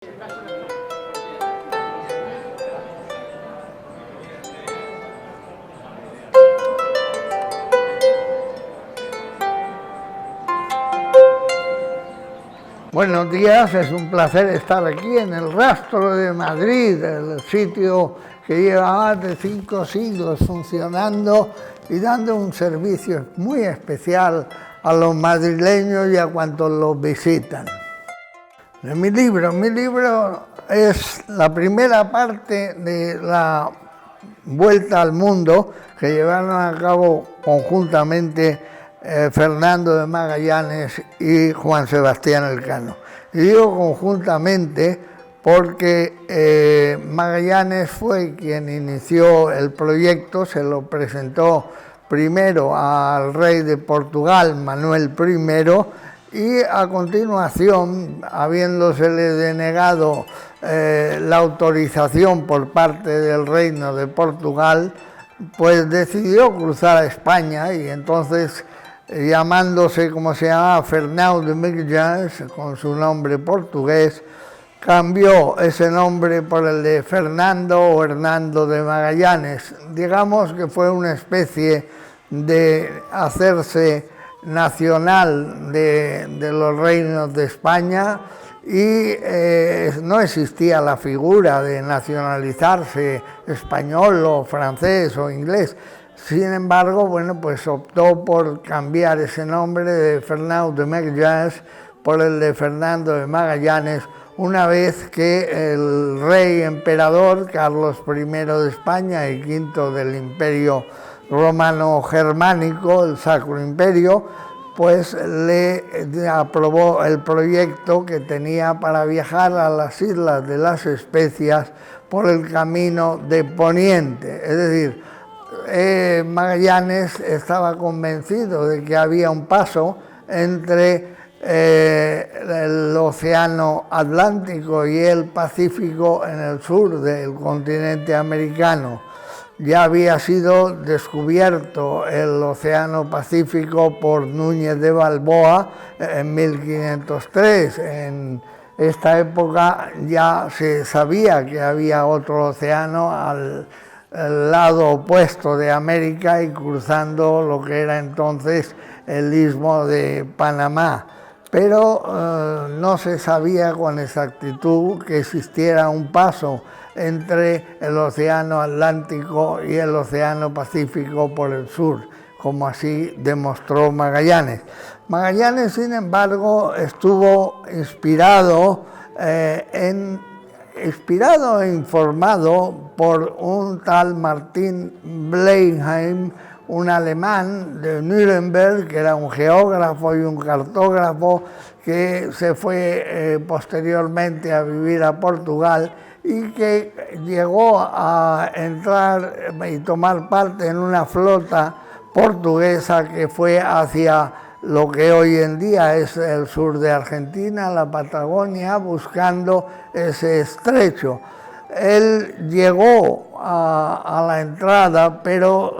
Buenos días, es un placer estar aquí en el Rastro de Madrid, el sitio que lleva más de 5 siglos funcionando y dando un servicio muy especial a los madrileños y a cuantos los visitan. Mi libro es la primera parte de la vuelta al mundo que llevaron a cabo conjuntamente Fernando de Magallanes y Juan Sebastián Elcano. Y digo conjuntamente porque Magallanes fue quien inició el proyecto, se lo presentó primero al rey de Portugal, Manuel I, y a continuación, habiéndosele denegado la autorización por parte del Reino de Portugal, pues decidió cruzar a España y entonces, llamándose como se llamaba Fernão de Magallanes, con su nombre portugués, cambió ese nombre por el de Fernando o Hernando de Magallanes. Digamos que fue una especie de hacerse nacional de los reinos de España y no existía la figura de nacionalizarse español o francés o inglés. Sin embargo, bueno, pues optó por cambiar ese nombre de Fernão de Magallanes por el de Fernando de Magallanes, una vez que el rey emperador Carlos I de España y V del Imperio Romano Germánico, el Sacro Imperio, pues le aprobó el proyecto que tenía para viajar a las Islas de las Especias por el camino de Poniente. Es decir, Magallanes estaba convencido de que había un paso entre el océano Atlántico y el Pacífico en el sur del continente americano. Ya había sido descubierto el océano Pacífico por Núñez de Balboa en 1503. En esta época ya se sabía que había otro océano al lado opuesto de América y cruzando lo que era entonces el istmo de Panamá. Pero no se sabía con exactitud que existiera un paso entre el océano Atlántico y el océano Pacífico por el sur, como así demostró Magallanes. Magallanes, sin embargo, estuvo inspirado e informado por un tal Martin Blenheim, un alemán de Nuremberg, que era un geógrafo y un cartógrafo, que se fue posteriormente a vivir a Portugal y que llegó a entrar y tomar parte en una flota portuguesa que fue hacia lo que hoy en día es el sur de Argentina, la Patagonia, buscando ese estrecho. Él llegó a la entrada, pero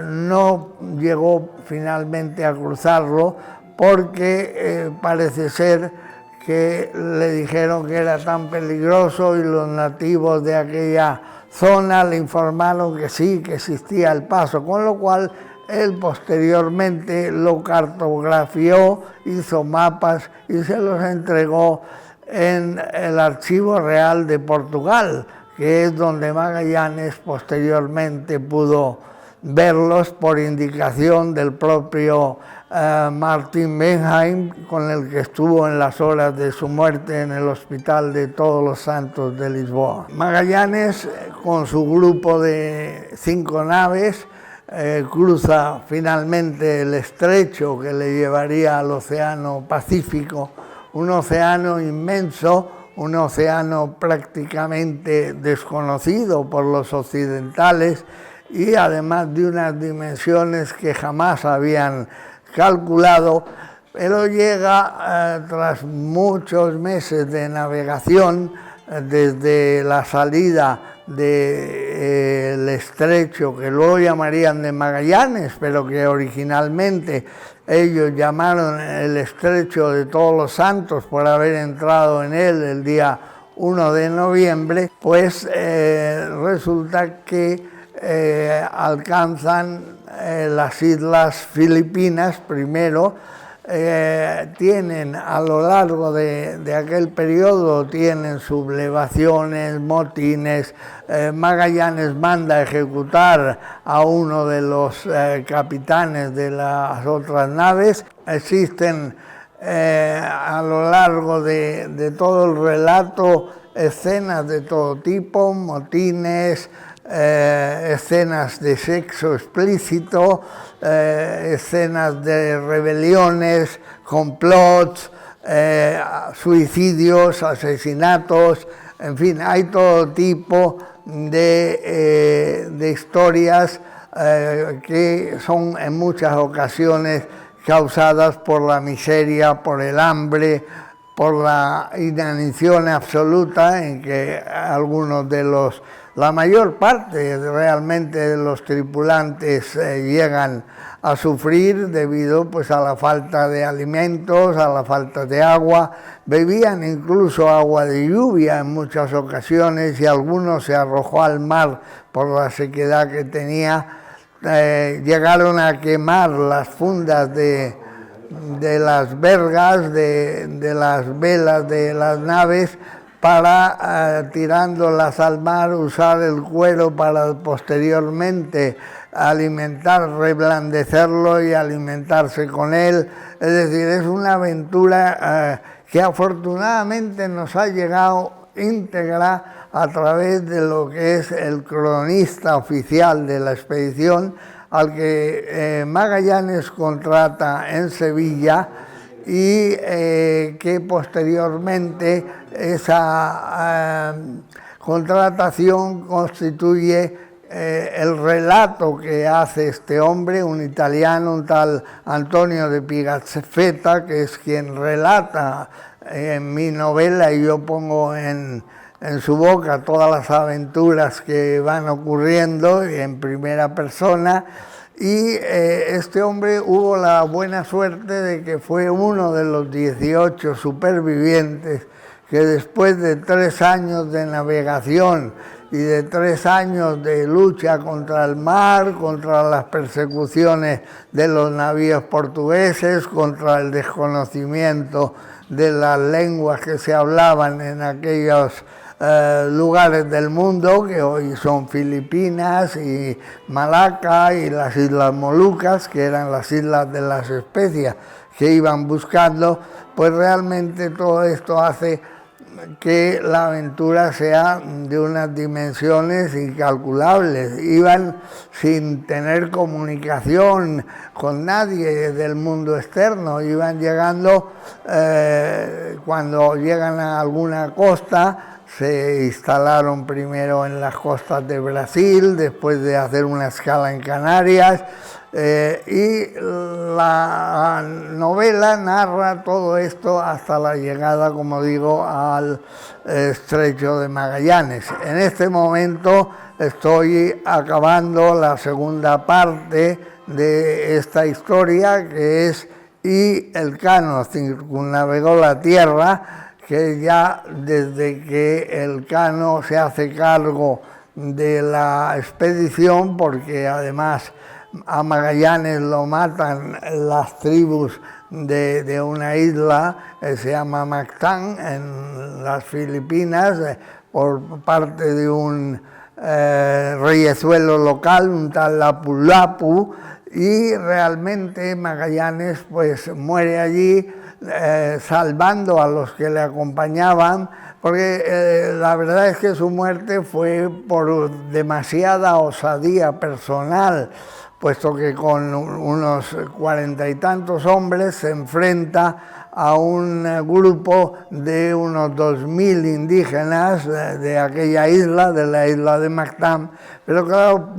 no llegó finalmente a cruzarlo porque parece ser que le dijeron que era tan peligroso y los nativos de aquella zona le informaron que sí, que existía el paso, con lo cual él posteriormente lo cartografió, hizo mapas y se los entregó en el Archivo Real de Portugal, que es donde Magallanes posteriormente pudo verlos por indicación del propio Martin Blenheim, con el que estuvo en las horas de su muerte en el Hospital de Todos los Santos de Lisboa. Magallanes, con su grupo de 5 naves, cruza finalmente el estrecho que le llevaría al Océano Pacífico, un océano inmenso, un océano prácticamente desconocido por los occidentales y además de unas dimensiones que jamás habían calculado, pero llega tras muchos meses de navegación desde la salida del estrecho que luego llamarían de Magallanes, pero que originalmente ellos llamaron el estrecho de Todos los Santos por haber entrado en él el día 1 de noviembre, pues resulta que alcanzan las islas Filipinas primero. Tienen a lo largo de aquel periodo, tienen sublevaciones, motines. Magallanes manda a ejecutar a uno de los capitanes de las otras naves. Existen a lo largo de todo el relato escenas de todo tipo, motines, escenas de sexo explícito, escenas de rebeliones, complots, suicidios, asesinatos, en fin, hay todo tipo de historias que son en muchas ocasiones causadas por la miseria, por el hambre, por la inanición absoluta en que algunos de la mayor parte realmente de los tripulantes llegan a sufrir debido pues a la falta de alimentos, a la falta de agua. Bebían incluso agua de lluvia en muchas ocasiones y algunos se arrojó al mar por la sequedad que tenía. Llegaron a quemar las fundas de las vergas, de las velas de las naves, para, tirándolas al mar, usar el cuero para posteriormente reblandecerlo y alimentarse con él. Es decir, es una aventura que afortunadamente nos ha llegado íntegra a través de lo que es el cronista oficial de la expedición, al que Magallanes contrata en Sevilla, y que posteriormente esa contratación constituye el relato que hace este hombre, un italiano, un tal Antonio de Pigafetta, que es quien relata en mi novela, y yo pongo en su boca todas las aventuras que van ocurriendo en primera persona. Y este hombre hubo la buena suerte de que fue uno de los 18 supervivientes que después de 3 años de navegación y de 3 años de lucha contra el mar, contra las persecuciones de los navíos portugueses, contra el desconocimiento de las lenguas que se hablaban en aquellos lugares del mundo, que hoy son Filipinas y Malaca y las Islas Molucas, que eran las islas de las especias que iban buscando, pues realmente todo esto hace que la aventura sea de unas dimensiones incalculables. Iban sin tener comunicación con nadie del mundo externo, iban llegando, cuando llegan a alguna costa, se instalaron primero en las costas de Brasil, después de hacer una escala en Canarias, y la novela narra todo esto hasta la llegada, como digo, al Estrecho de Magallanes. En este momento estoy acabando la segunda parte de esta historia, que es "Y Elcano circunnavegó la tierra", que ya desde que Elcano se hace cargo de la expedición, porque además a Magallanes lo matan las tribus de una isla que se llama Mactán, en las Filipinas, por parte de un reyezuelo local, un tal Lapu-Lapu, y realmente Magallanes pues muere allí, salvando a los que le acompañaban, porque la verdad es que su muerte fue por demasiada osadía personal, puesto que con unos 40 y tantos hombres se enfrenta a un grupo de unos 2000 indígenas de aquella isla, de la isla de Mactán, pero claro,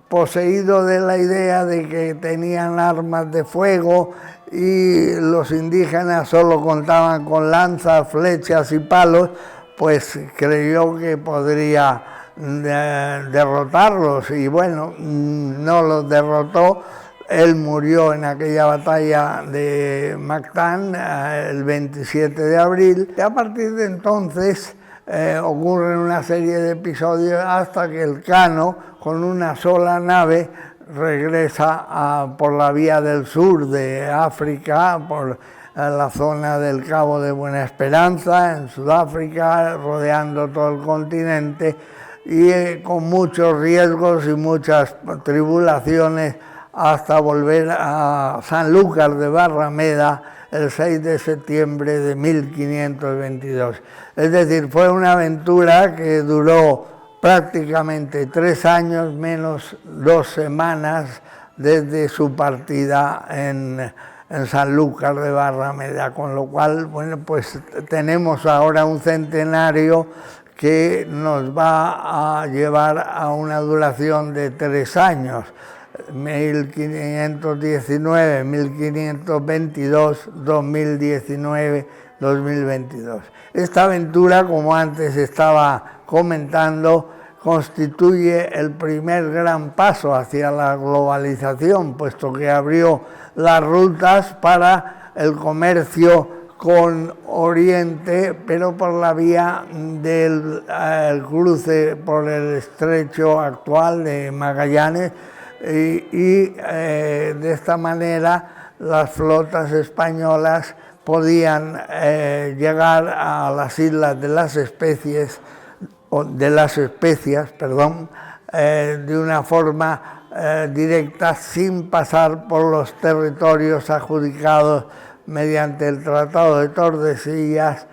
poseído de la idea de que tenían armas de fuego y los indígenas solo contaban con lanzas, flechas y palos, pues creyó que podría derrotarlos, y bueno, no los derrotó. Él murió en aquella batalla de Mactán el 27 de abril. Y a partir de entonces ocurren una serie de episodios hasta que el Cano, con una sola nave, regresa por la vía del sur de África, por la zona del Cabo de Buena Esperanza, en Sudáfrica, rodeando todo el continente y con muchos riesgos y muchas tribulaciones hasta volver a Sanlúcar de Barrameda el 6 de septiembre de 1522. Es decir, fue una aventura que duró prácticamente 3 años menos 2 semanas desde su partida en Sanlúcar de Barrameda, con lo cual, bueno, pues tenemos ahora un centenario que nos va a llevar a una duración de 3 años, 1519, 1522, 2019, 2022. Esta aventura, como antes estaba comentando, constituye el primer gran paso hacia la globalización, puesto que abrió las rutas para el comercio con Oriente, pero por la vía del cruce por el estrecho actual de Magallanes, y de esta manera las flotas españolas podían llegar a las islas de las Especias, de una forma directa, sin pasar por los territorios adjudicados mediante el Tratado de Tordesillas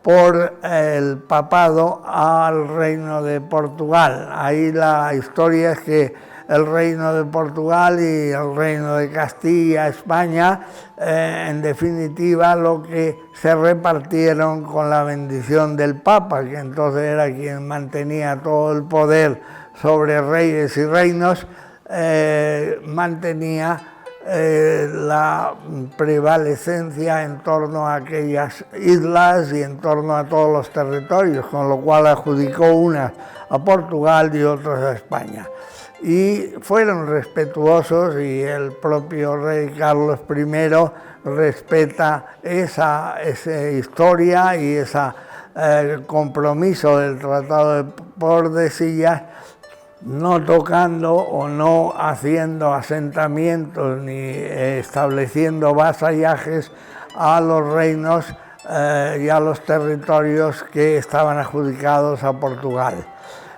por el papado al Reino de Portugal. Ahí la historia es que el Reino de Portugal y el Reino de Castilla, España, en definitiva, lo que se repartieron con la bendición del Papa, que entonces era quien mantenía todo el poder sobre reyes y reinos, mantenía la prevalecencia en torno a aquellas islas y en torno a todos los territorios, con lo cual adjudicó unas a Portugal y otras a España. Y fueron respetuosos, y el propio rey Carlos I respeta esa historia y ese compromiso del Tratado de Tordesillas, no tocando o no haciendo asentamientos ni estableciendo vasallajes a los reinos y a los territorios que estaban adjudicados a Portugal.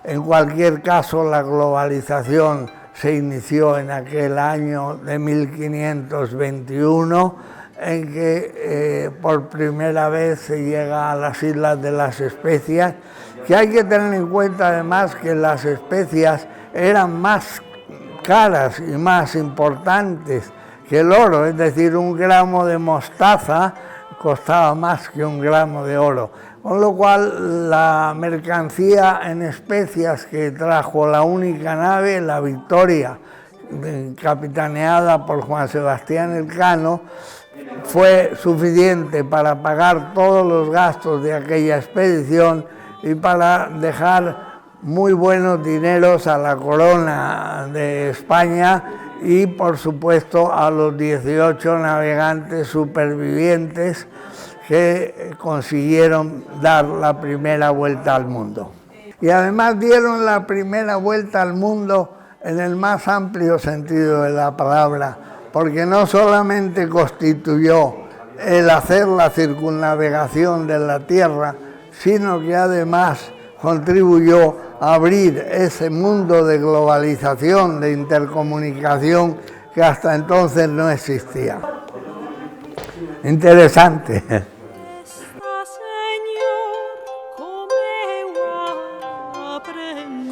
En cualquier caso, la globalización se inició en aquel año de 1521, en que por primera vez se llega a las Islas de las Especias, que hay que tener en cuenta además que las especias eran más caras y más importantes que el oro, es decir, 1 gramo de mostaza costaba más que 1 gramo de oro. Con lo cual, la mercancía en especias que trajo la única nave, la Victoria, capitaneada por Juan Sebastián Elcano, fue suficiente para pagar todos los gastos de aquella expedición y para dejar muy buenos dineros a la corona de España y, por supuesto, a los 18 navegantes supervivientes que consiguieron dar la primera vuelta al mundo. Y además dieron la primera vuelta al mundo en el más amplio sentido de la palabra, porque no solamente constituyó el hacer la circunnavegación de la Tierra, sino que además contribuyó a abrir ese mundo de globalización, de intercomunicación, que hasta entonces no existía. Interesante. Señor, come a aprender.